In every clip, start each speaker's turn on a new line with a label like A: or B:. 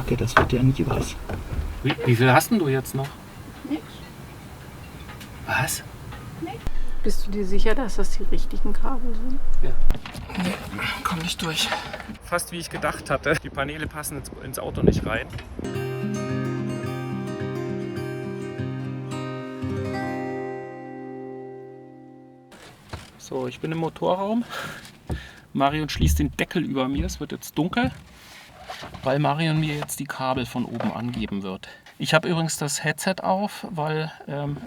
A: Kacke, das wird ja nie was. Wie viel hast denn du jetzt noch?
B: Nix.
A: Was?
B: Nix. Bist du dir sicher, dass das die richtigen Kabel sind?
A: Ja. Nee, komm nicht durch. Fast wie ich gedacht hatte. Die Paneele passen ins Auto nicht rein. So, ich bin im Motorraum. Marion schließt den Deckel über mir. Es wird jetzt dunkel, weil Marion mir jetzt die Kabel von oben angeben wird. Ich habe übrigens das Headset auf, weil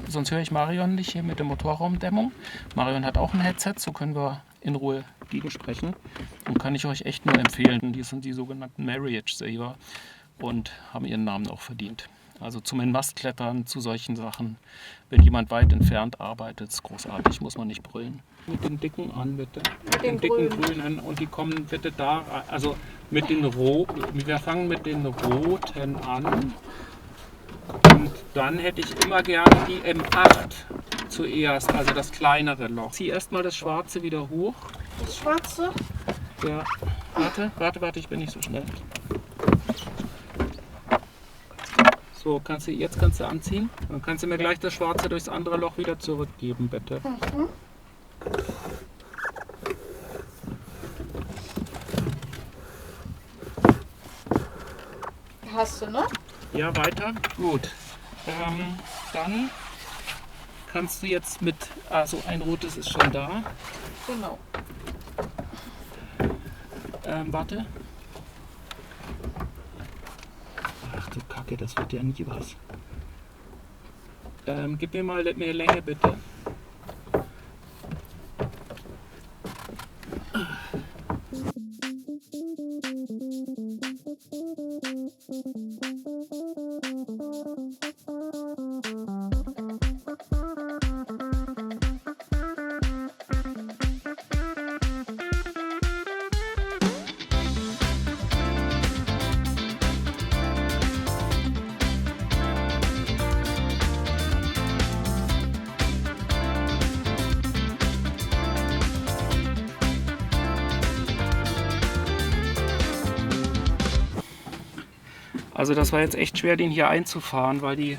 A: sonst höre ich Marion nicht hier mit der Motorraumdämmung. Marion hat auch ein Headset, so können wir in Ruhe gegensprechen. Und kann ich euch echt nur empfehlen. Die sind die sogenannten Marriage Saver und haben ihren Namen auch verdient. Also zum Mastklettern, zu solchen Sachen. Wenn jemand weit entfernt arbeitet, ist großartig, muss man nicht brüllen. Mit den dicken an, bitte. Mit den dicken grünen. Und die kommen bitte da, also mit den roten. Wir fangen mit den roten an. Und dann hätte ich immer gerne die M8 zuerst, also das kleinere Loch. Zieh erstmal das schwarze wieder hoch.
B: Das schwarze?
A: Ja. Warte, ich bin nicht so schnell. So, jetzt kannst du anziehen. Dann kannst du mir gleich das schwarze durchs andere Loch wieder zurückgeben, bitte.
B: Mhm. Hast du noch?
A: Ja, weiter. Gut. Dann kannst du jetzt mit, also ein rotes ist schon da.
B: Genau.
A: Warte. Ach du Kacke, das wird ja nie was. Gib mir mal mehr Länge, bitte. Also das war jetzt echt schwer, den hier einzufahren, weil die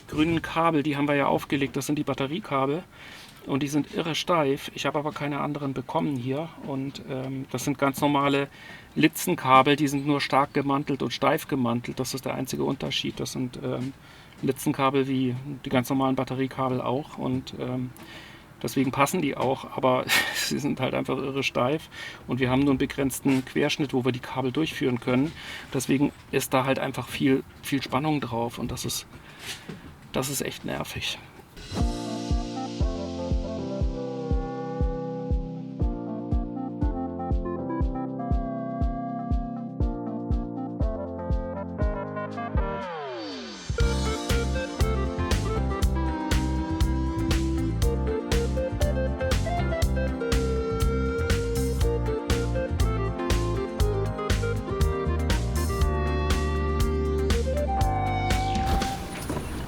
A: grünen Kabel, die haben wir ja aufgelegt, das sind die Batteriekabel und die sind irre steif. Ich habe aber keine anderen bekommen hier und das sind ganz normale Litzenkabel, die sind nur stark gemantelt und steif gemantelt. Das ist der einzige Unterschied. Das sind Litzenkabel wie die ganz normalen Batteriekabel auch und deswegen passen die auch, aber sie sind halt einfach irre steif und wir haben nur einen begrenzten Querschnitt, wo wir die Kabel durchführen können. Deswegen ist da halt einfach viel Spannung drauf und das ist echt nervig.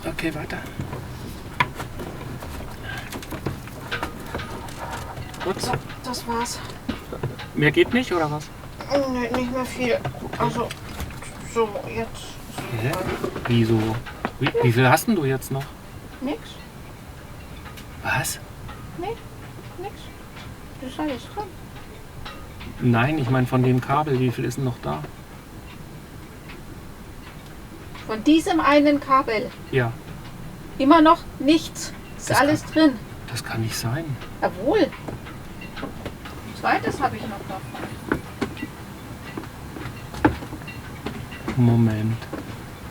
A: Okay, weiter. Gut.
B: So, das war's.
A: Mehr geht nicht, oder was?
B: Nee, nicht mehr viel. Also, so, jetzt.
A: Hä? Wieso? Wie viel hast denn du jetzt noch?
B: Nix?
A: Was?
B: Nee, nix. Das ist alles drin.
A: Nein, ich meine von dem Kabel, wie viel ist denn noch da?
B: Von diesem einen Kabel.
A: Ja.
B: Immer noch nichts. Ist
A: Das
B: alles drin.
A: Das kann nicht sein.
B: Jawohl. Zweites habe ich noch davon.
A: Moment.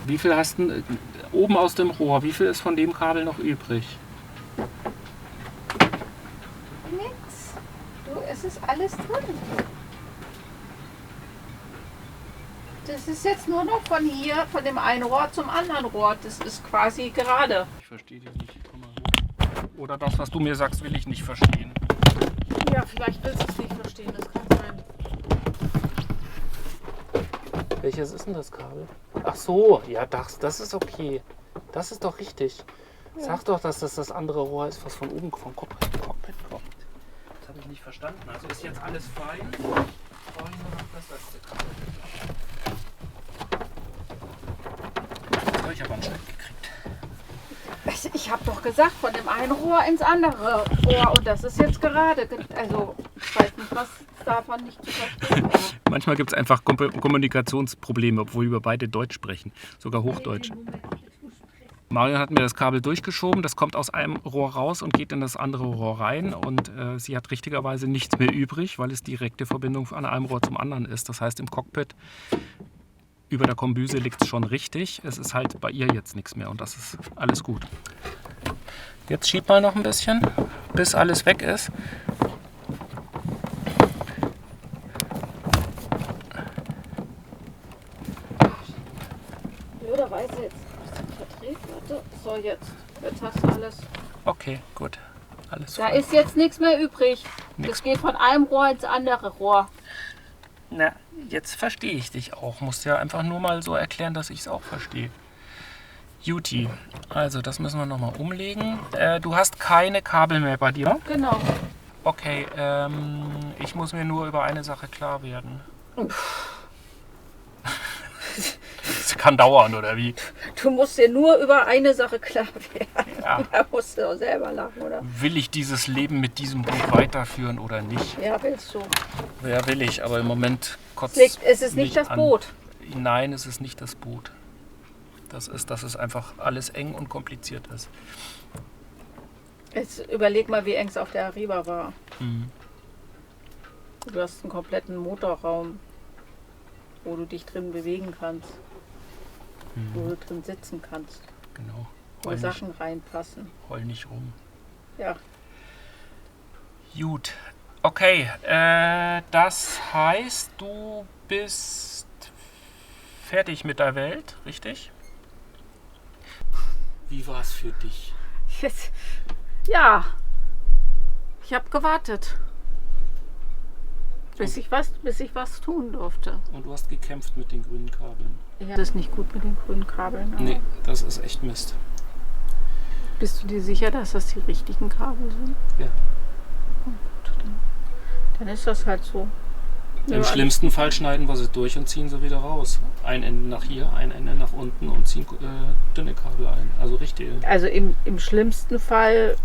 A: Wie viel hast du oben aus dem Rohr? Wie viel ist von dem Kabel noch übrig?
B: Nix. Du, es ist alles drin. Das ist jetzt nur noch von hier, von dem einen Rohr zum anderen Rohr. Das ist quasi gerade.
A: Ich verstehe dich nicht. Komm mal hoch. Oder das, was du mir sagst, will ich nicht verstehen.
B: Ja, vielleicht willst du es nicht verstehen. Das kann sein.
A: Welches ist denn das Kabel? Ach so, ja, das ist okay. Das ist doch richtig. Ja. Sag doch, dass das das andere Rohr ist, was von oben vom Cockpit kommt. Das habe ich nicht verstanden. Also ist jetzt alles fein. Brauche ich nur noch das letzte Kabel. anscheinend gekriegt.
B: Ich habe doch gesagt, von dem einen Rohr ins andere Rohr. Und das ist jetzt gerade. Also, ich weiß nicht, was davon nicht zu verstehen ist.
A: Manchmal gibt es einfach Kommunikationsprobleme, obwohl wir beide Deutsch sprechen. Sogar Hochdeutsch. Marion hat mir das Kabel durchgeschoben. Das kommt aus einem Rohr raus und geht in das andere Rohr rein. Und sie hat richtigerweise nichts mehr übrig, weil es direkte Verbindung von einem Rohr zum anderen ist. Das heißt, im Cockpit über der Kombüse liegt es schon richtig. Es ist halt bei ihr jetzt nichts mehr und das ist alles gut. Jetzt schieb mal noch ein bisschen, bis alles weg ist.
B: Blöderweise jetzt verdreht. Warte. So, jetzt hast du alles.
A: Okay, gut. Alles
B: Da
A: fein.
B: ist jetzt nichts mehr übrig.
A: Nix.
B: Das geht von einem Rohr ins andere Rohr.
A: Na, jetzt verstehe ich dich auch. Musst ja einfach nur mal so erklären, dass ich es auch verstehe. Juti, also das müssen wir nochmal umlegen. Du hast keine Kabel mehr bei dir?
B: Genau.
A: Okay, ich muss mir nur über eine Sache klar werden. Das kann dauern, oder wie?
B: Du musst dir nur über eine Sache klar werden.
A: Ja.
B: Da musst du doch selber lachen, oder?
A: Will ich dieses Leben mit diesem Boot weiterführen oder nicht?
B: Ja, willst du.
A: Ja, will ich, aber im Moment kotzt
B: Es ist nicht
A: mich
B: das
A: an.
B: Boot.
A: Nein, es ist nicht das Boot. Das ist einfach alles eng und kompliziert ist.
B: Jetzt überleg mal, wie eng es auf der Arriba war.
A: Mhm.
B: Du hast einen kompletten Motorraum, wo du dich drin bewegen kannst, wo du drin sitzen kannst,
A: Genau.
B: wo
A: Heul nicht,
B: Sachen reinpassen.
A: heul nicht rum.
B: Ja,
A: Gut. Okay, das heißt, du bist fertig mit der Welt, richtig? Wie war es für dich?
B: jetzt, ja. Ich habe gewartet, bis ich was tun durfte.
A: Und du hast gekämpft mit den grünen Kabeln.
B: Ja, das ist nicht gut mit den grünen Kabeln. aber
A: Nee, das ist echt Mist.
B: Bist du dir sicher, dass das die richtigen Kabel sind?
A: Ja.
B: Oh gut, dann ist das halt so.
A: Im schlimmsten Fall schneiden wir sie durch und ziehen sie wieder raus. Ein Ende nach hier, ein Ende nach unten und ziehen dünne Kabel ein. Also richtig.
B: Also im schlimmsten Fall,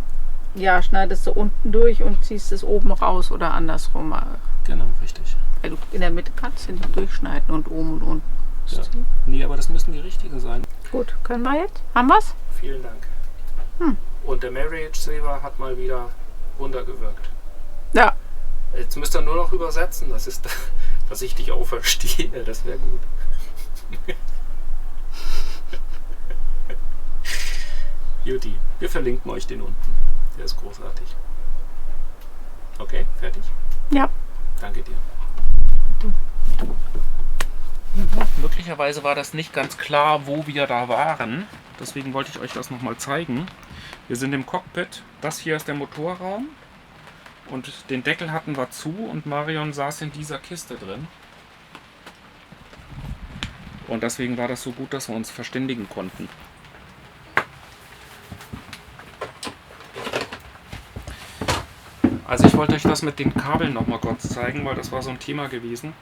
B: ja, schneidest du unten durch und ziehst es oben raus oder andersrum.
A: Genau, richtig.
B: Weil du in der Mitte kannst du nicht durchschneiden und oben und unten.
A: Ja. Nee, aber das müssen die richtigen sein.
B: Gut, können wir jetzt? Haben wir's?
A: Vielen Dank. Und der Marriage Saver hat mal wieder runtergewirkt.
B: Ja.
A: Jetzt müsst ihr nur noch übersetzen, das ist, dass ich dich auch verstehe. Das wäre gut. Juti, wir verlinken euch den unten. Der ist großartig. Okay, fertig?
B: Ja.
A: Danke dir. Möglicherweise war das nicht ganz klar, wo wir da waren. Deswegen wollte ich euch das nochmal zeigen. Wir sind im Cockpit. Das hier ist der Motorraum. Und den Deckel hatten wir zu und Marion saß in dieser Kiste drin. Und deswegen war das so gut, dass wir uns verständigen konnten. Also ich wollte euch das mit den Kabeln noch mal kurz zeigen, weil das war so ein Thema gewesen.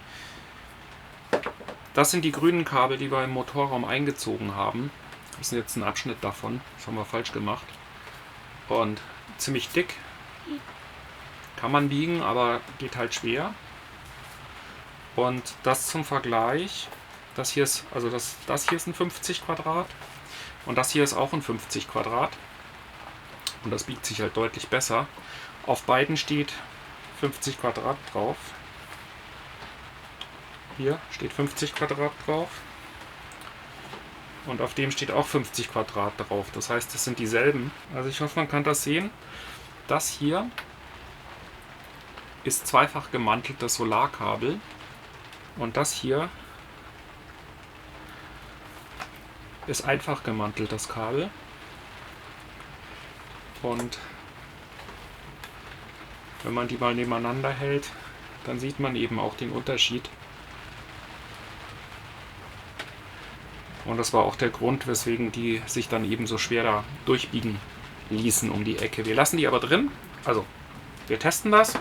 A: Das sind die grünen Kabel, die wir im Motorraum eingezogen haben. Das ist jetzt ein Abschnitt davon. Das haben wir falsch gemacht. Und ziemlich dick. Kann man biegen, aber geht halt schwer. Und das zum Vergleich. Das hier ist, also das hier ist ein 50 Quadrat. Und das hier ist auch ein 50 Quadrat. Und das biegt sich halt deutlich besser. Auf beiden steht 50 Quadrat drauf. Hier steht 50 Quadrat drauf. Und auf dem steht auch 50 Quadrat drauf. Das heißt, das sind dieselben. Also ich hoffe, man kann das sehen. Das hier ist zweifach gemanteltes Solarkabel. Und das hier ist einfach gemanteltes Kabel. Und wenn man die mal nebeneinander hält, dann sieht man eben auch den Unterschied. Und das war auch der Grund, weswegen die sich dann eben so schwer da durchbiegen ließen um die Ecke. Wir lassen die aber drin, also wir testen das.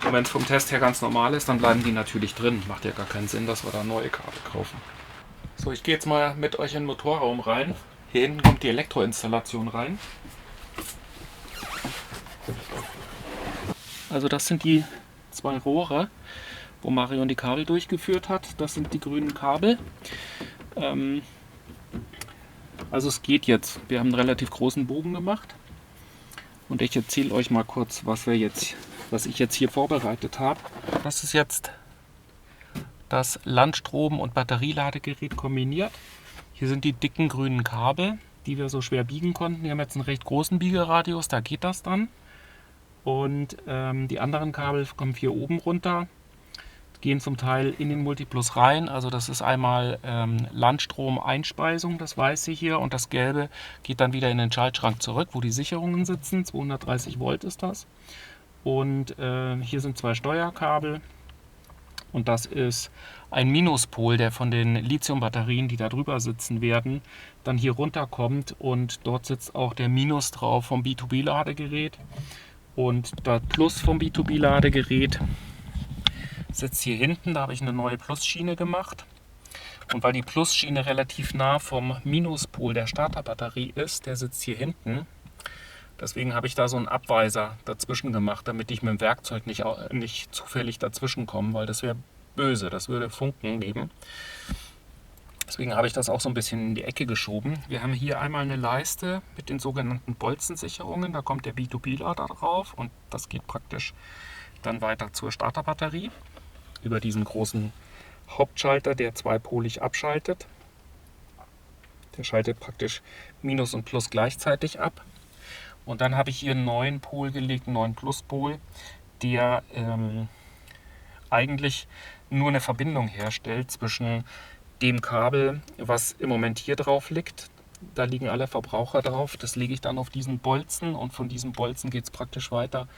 A: Und wenn es vom Test her ganz normal ist, dann bleiben die natürlich drin. Macht ja gar keinen Sinn, dass wir da neue Kabel kaufen. So, ich gehe jetzt mal mit euch in den Motorraum rein. Hier hinten kommt die Elektroinstallation rein. Also das sind die 2 Rohre, wo Marion die Kabel durchgeführt hat. Das sind die grünen Kabel. Also es geht jetzt. Wir haben einen relativ großen Bogen gemacht. Und ich erzähle euch mal kurz, was ich jetzt hier vorbereitet habe. Das ist jetzt das Landstrom- und Batterieladegerät kombiniert. Hier sind die dicken grünen Kabel, die wir so schwer biegen konnten. Die haben jetzt einen recht großen Biegeradius, da geht das dann. Und die anderen Kabel kommen hier oben runter, gehen zum Teil in den Multiplus rein. Also das ist einmal Landstrom-Einspeisung, das weiße hier, und das gelbe geht dann wieder in den Schaltschrank zurück, wo die Sicherungen sitzen. 230 Volt ist das. Und hier sind 2 Steuerkabel. Und das ist ein Minuspol, der von den Lithiumbatterien, die da drüber sitzen werden, dann hier runterkommt. Und dort sitzt auch der Minus drauf vom B2B-Ladegerät. Und das Plus vom B2B-Ladegerät sitzt hier hinten. Da habe ich eine neue Plusschiene gemacht. Und weil die Plusschiene relativ nah vom Minuspol der Starterbatterie ist, der sitzt hier hinten. Deswegen habe ich da so einen Abweiser dazwischen gemacht, damit ich mit dem Werkzeug nicht zufällig dazwischen komme, weil das wäre böse, das würde Funken geben. Deswegen habe ich das auch so ein bisschen in die Ecke geschoben. Wir haben hier einmal eine Leiste mit den sogenannten Bolzensicherungen. Da kommt der B2B-Lader drauf und das geht praktisch dann weiter zur Starterbatterie über diesen großen Hauptschalter, der zweipolig abschaltet. Der schaltet praktisch Minus und Plus gleichzeitig ab. Und dann habe ich hier einen neuen Pol gelegt, einen neuen Pluspol, der eigentlich nur eine Verbindung herstellt zwischen dem Kabel, was im Moment hier drauf liegt. Da liegen alle Verbraucher drauf. Das lege ich dann auf diesen Bolzen und von diesem Bolzen geht es praktisch weiter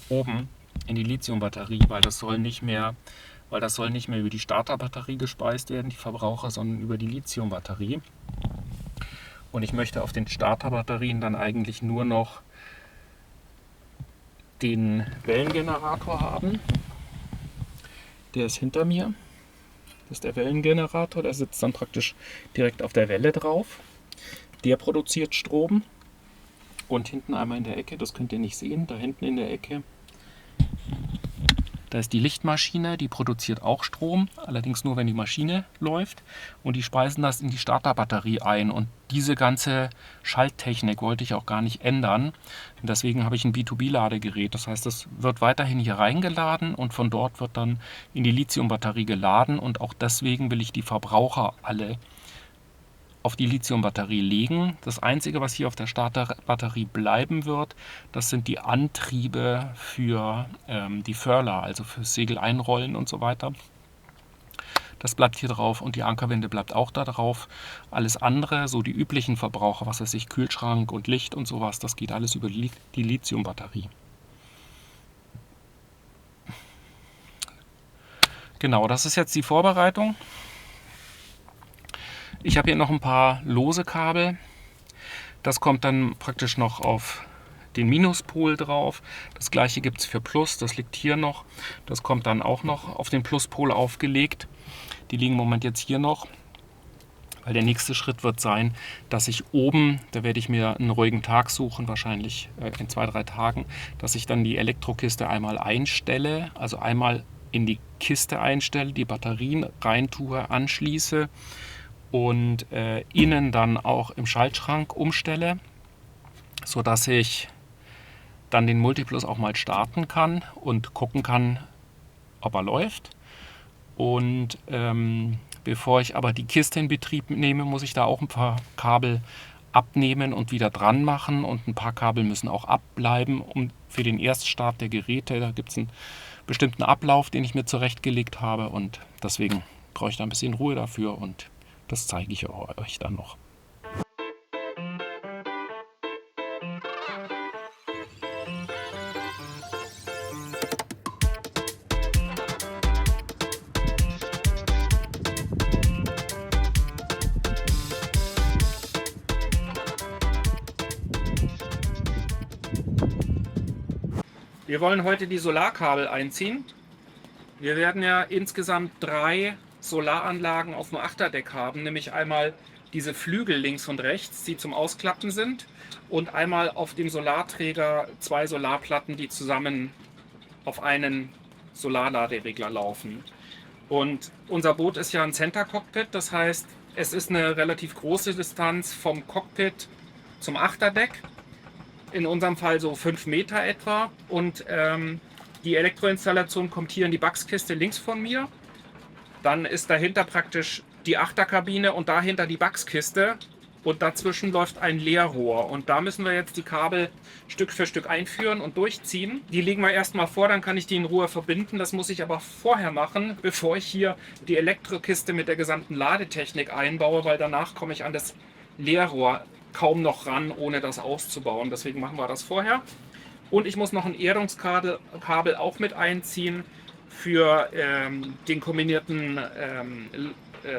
A: oben in die Lithiumbatterie, weil das soll nicht mehr über die Starterbatterie gespeist werden, die Verbraucher, sondern über die Lithiumbatterie. Und ich möchte auf den Starterbatterien dann eigentlich nur noch den Wellengenerator haben. Der ist hinter mir. Das ist der Wellengenerator, der sitzt dann praktisch direkt auf der Welle drauf. Der produziert Strom. Und hinten einmal in der Ecke, das könnt ihr nicht sehen, da hinten in der Ecke, da ist die Lichtmaschine, die produziert auch Strom, allerdings nur, wenn die Maschine läuft. Und die speisen das in die Starterbatterie ein. Und diese ganze Schalttechnik wollte ich auch gar nicht ändern. Und deswegen habe ich ein B2B-Ladegerät. Das heißt, das wird weiterhin hier reingeladen und von dort wird dann in die Lithiumbatterie geladen. Und auch deswegen will ich die Verbraucher alle auf die Lithiumbatterie legen. Das Einzige, was hier auf der Starterbatterie bleiben wird, das sind die Antriebe für die Förler, also für Segel einrollen und so weiter. Das bleibt hier drauf und die Ankerwinde bleibt auch da drauf. Alles andere, so die üblichen Verbraucher, was weiß ich, Kühlschrank und Licht und sowas, das geht alles über die Lithiumbatterie. Genau, das ist jetzt die Vorbereitung. Ich habe hier noch ein paar lose Kabel. Das kommt dann praktisch noch auf den Minuspol drauf. Das gleiche gibt es für Plus, das liegt hier noch. Das kommt dann auch noch auf den Pluspol aufgelegt. Die liegen im Moment jetzt hier noch, weil der nächste Schritt wird sein, dass ich oben, da werde ich mir einen ruhigen Tag suchen, wahrscheinlich in 2-3 Tagen, dass ich dann die Elektrokiste einmal einstelle, also einmal in die Kiste einstelle, die Batterien reintue, anschließe und innen dann auch im Schaltschrank umstelle, sodass ich dann den Multiplus auch mal starten kann und gucken kann, ob er läuft. Und bevor ich aber die Kiste in Betrieb nehme, muss ich da auch ein paar Kabel abnehmen und wieder dran machen. Und ein paar Kabel müssen auch abbleiben für den Erststart der Geräte. Da gibt es einen bestimmten Ablauf, den ich mir zurechtgelegt habe. Und deswegen brauche ich da ein bisschen Ruhe dafür und das zeige ich euch dann noch. Wir wollen heute die Solarkabel einziehen. Wir werden ja insgesamt 3 Solaranlagen auf dem Achterdeck haben, nämlich einmal diese Flügel links und rechts, die zum Ausklappen sind, und einmal auf dem Solarträger 2 Solarplatten, die zusammen auf einen Solarladeregler laufen. Und unser Boot ist ja ein Center Cockpit, das heißt, es ist eine relativ große Distanz vom Cockpit zum Achterdeck. In unserem Fall so 5 Meter etwa. Und die Elektroinstallation kommt hier in die Backskiste links von mir. Dann ist dahinter praktisch die Achterkabine und dahinter die Backskiste. Und dazwischen läuft ein Leerrohr. Und da müssen wir jetzt die Kabel Stück für Stück einführen und durchziehen. Die legen wir erstmal vor, dann kann ich die in Ruhe verbinden. Das muss ich aber vorher machen, bevor ich hier die Elektrokiste mit der gesamten Ladetechnik einbaue, weil danach komme ich an das Leerrohr kaum noch ran, ohne das auszubauen. Deswegen machen wir das vorher. Und ich muss noch ein Erdungskabel auch mit einziehen für den kombinierten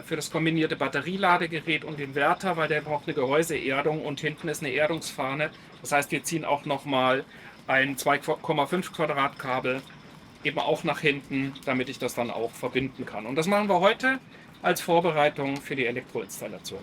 A: für das kombinierte Batterieladegerät und den Wärter, weil der braucht eine Gehäuseerdung und hinten ist eine Erdungsfahne. Das heißt, wir ziehen auch nochmal ein 2,5 Quadrat Kabel eben auch nach hinten, damit ich das dann auch verbinden kann. Und das machen wir heute als Vorbereitung für die Elektroinstallation.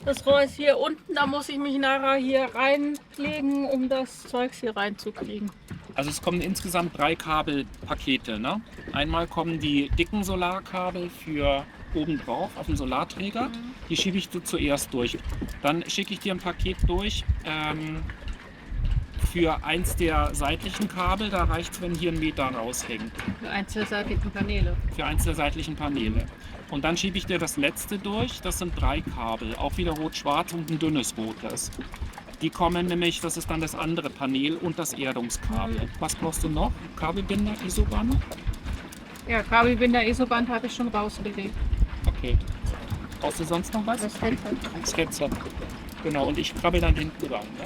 B: Das Rohr ist hier unten, da muss ich mich nachher hier reinlegen, um das Zeugs hier reinzukriegen.
A: Also es kommen insgesamt 3 Kabelpakete. Ne? Einmal kommen die dicken Solarkabel für oben drauf auf dem Solarträger. Die schiebe ich zuerst durch. Dann schicke ich dir ein Paket durch für eins der seitlichen Kabel. Da reicht es, wenn hier 1 Meter raushängt.
B: Für eins der seitlichen Paneele.
A: Für eins der seitlichen Paneele. Und dann schiebe ich dir das letzte durch. Das sind 3 Kabel. Auch wieder rot-schwarz und ein dünnes rotes. Die kommen nämlich, das ist dann das andere Panel und das Erdungskabel. Was brauchst du noch? Kabelbinder, Isoband?
B: Ja, Kabelbinder, Isoband habe ich schon rausgelegt.
A: Okay. Brauchst du sonst noch was?
B: Das Headset.
A: Das Headset. Genau, und ich krabbel dann hinten ran. Ja.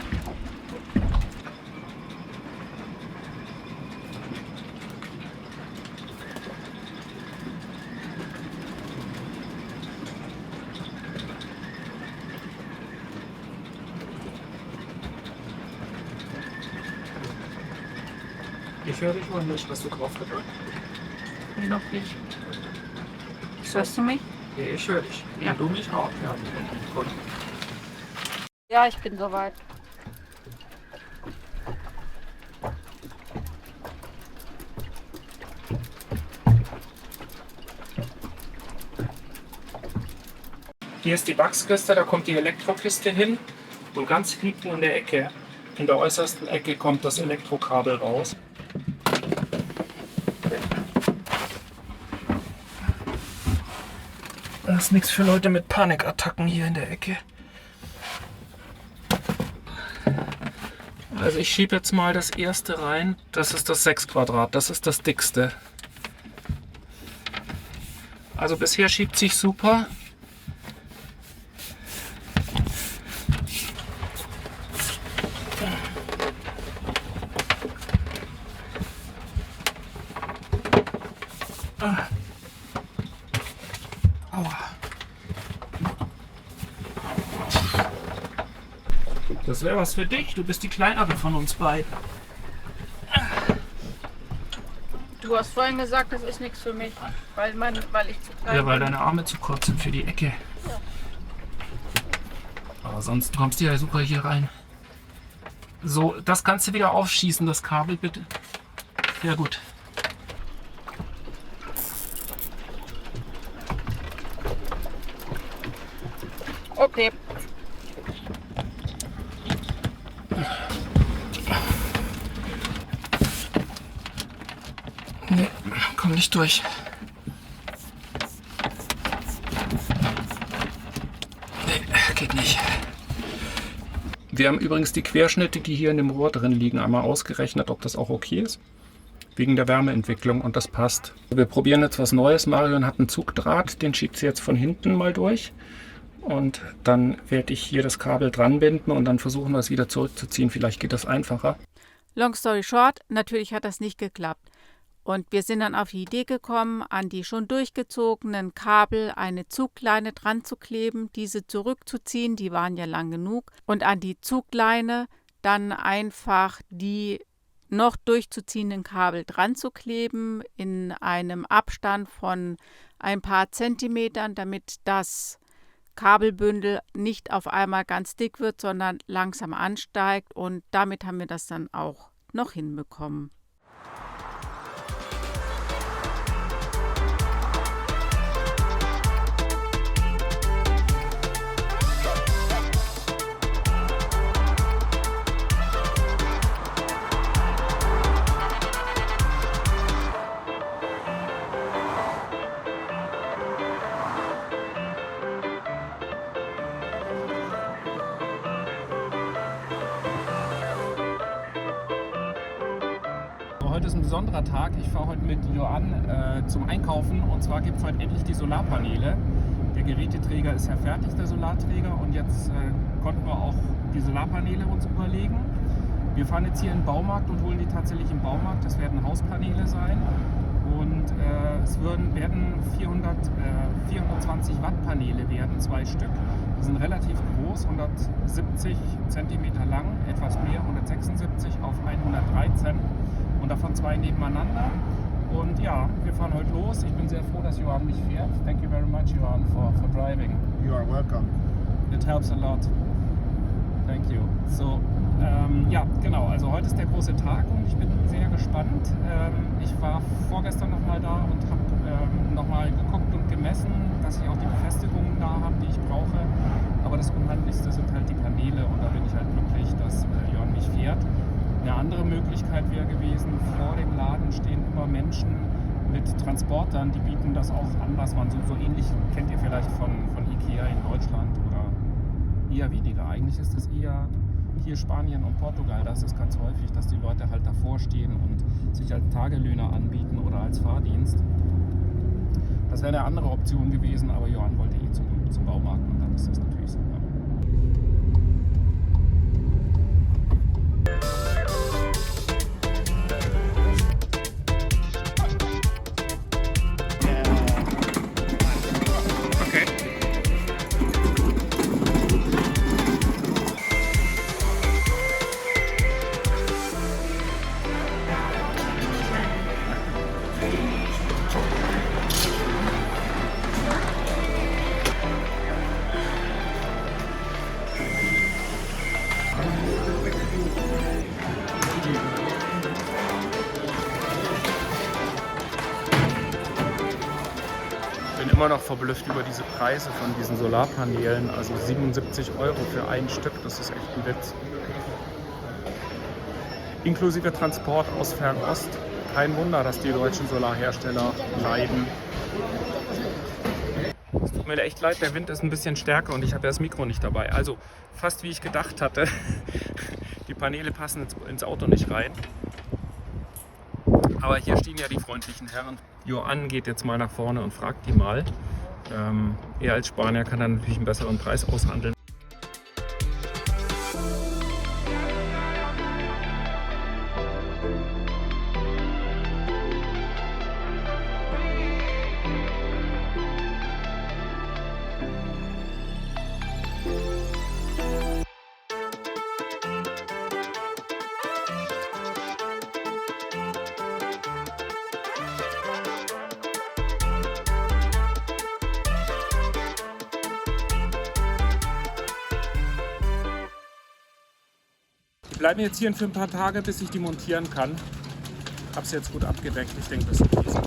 A: Ich höre dich wohl nicht, was du drauf gedrückt?
B: Nee, noch nicht. Hörst du mich?
A: Ja, ich höre dich.
B: Ja.
A: Du mich auch. Ja. Gut.
B: Ja, ich bin soweit.
A: Hier ist die Backskiste, da kommt die Elektrokiste hin und ganz hinten in der Ecke, in der äußersten Ecke, kommt das Elektrokabel raus. Das ist nichts für Leute mit Panikattacken hier in der Ecke. Also ich schiebe jetzt mal das erste rein. Das ist das 6 Quadrat, das ist das dickste. Also bisher schiebt sich super. Das wäre was für dich. Du bist die kleinere von uns beiden.
B: Du hast vorhin gesagt, das ist nichts für mich, weil ich zu klein
A: Ja, weil
B: bin.
A: deine Arme zu kurz sind für die Ecke.
B: Ja.
A: Aber sonst kommst du ja super hier rein. So, das kannst du wieder aufschießen, das Kabel bitte. Sehr gut.
B: Okay.
A: Nee, komm nicht durch. Nee, geht nicht. Wir haben übrigens die Querschnitte, die hier in dem Rohr drin liegen, einmal ausgerechnet, ob das auch okay ist. wegen der Wärmeentwicklung und das passt. Wir probieren jetzt was Neues. Marion hat einen Zugdraht, den schiebt sie jetzt von hinten mal durch und dann werde ich hier das Kabel dran binden und dann versuchen wir es wieder zurückzuziehen. Vielleicht geht das einfacher.
B: Long story short, natürlich hat das nicht geklappt. Und wir sind dann auf die Idee gekommen, an die schon durchgezogenen Kabel eine Zugleine dran zu kleben, diese zurückzuziehen, die waren ja lang genug, und an die Zugleine dann einfach die noch durchzuziehenden Kabel dran zu kleben in einem Abstand von ein paar Zentimetern, damit das Kabelbündel nicht auf einmal ganz dick wird, sondern langsam ansteigt, und damit haben wir das dann auch noch hinbekommen.
A: Heute ist ein besonderer Tag. Ich fahre heute mit Joann zum Einkaufen und zwar gibt es heute endlich die Solarpaneele. Der Geräteträger ist ja fertig, der Solarträger, und jetzt konnten wir auch die Solarpaneele uns überlegen. Wir fahren jetzt hier in den Baumarkt und holen die tatsächlich im Baumarkt. Das werden Hauspaneele sein und es werden 420 Watt Paneele werden, 2 Stück. Die sind relativ groß, 170 cm lang, etwas mehr, 176 auf 113 und davon 2 nebeneinander. Und ja, wir fahren heute los. Ich bin sehr froh, dass Johann mich fährt. Thank you very much, Johann, for driving.
C: You are welcome.
A: It helps a lot. Thank you. So, ja, genau. Also heute ist der große Tag und ich bin sehr gespannt. Ich war vorgestern nochmal da und habe nochmal geguckt und gemessen, dass ich auch die Befestigungen da habe, die ich brauche. Aber das Unheimlichste sind halt die Paneele und da bin ich halt glücklich, dass Johann mich fährt. Eine andere Möglichkeit wäre gewesen, vor dem Laden stehen immer Menschen mit Transportern, die bieten das auch an, was man so ähnlich kennt ihr vielleicht von Ikea in Deutschland oder eher weniger. Eigentlich ist es eher hier Spanien und Portugal, da ist es ganz häufig, dass die Leute halt davor stehen und sich als Tagelöhner anbieten oder als Fahrdienst. Das wäre eine andere Option gewesen, aber Johann wollte zum Baumarkt und dann ist das natürlich super. Ich bin immer noch verblüfft über diese Preise von diesen Solarpaneelen. Also 77 € für ein Stück, das ist echt ein Witz. Inklusive Transport aus Fernost. Kein Wunder, dass die deutschen Solarhersteller leiden. Es tut mir echt leid, der Wind ist ein bisschen stärker und ich habe ja das Mikro nicht dabei. Also fast wie ich gedacht hatte. Die Paneele passen ins Auto nicht rein. Aber hier stehen ja die freundlichen Herren. Johann geht jetzt mal nach vorne und fragt die mal. Er als Spanier kann dann natürlich einen besseren Preis aushandeln. Die bleiben jetzt hier für ein paar Tage, bis ich die montieren kann. Hab's jetzt gut abgedeckt. Ich denke, das ist okay so.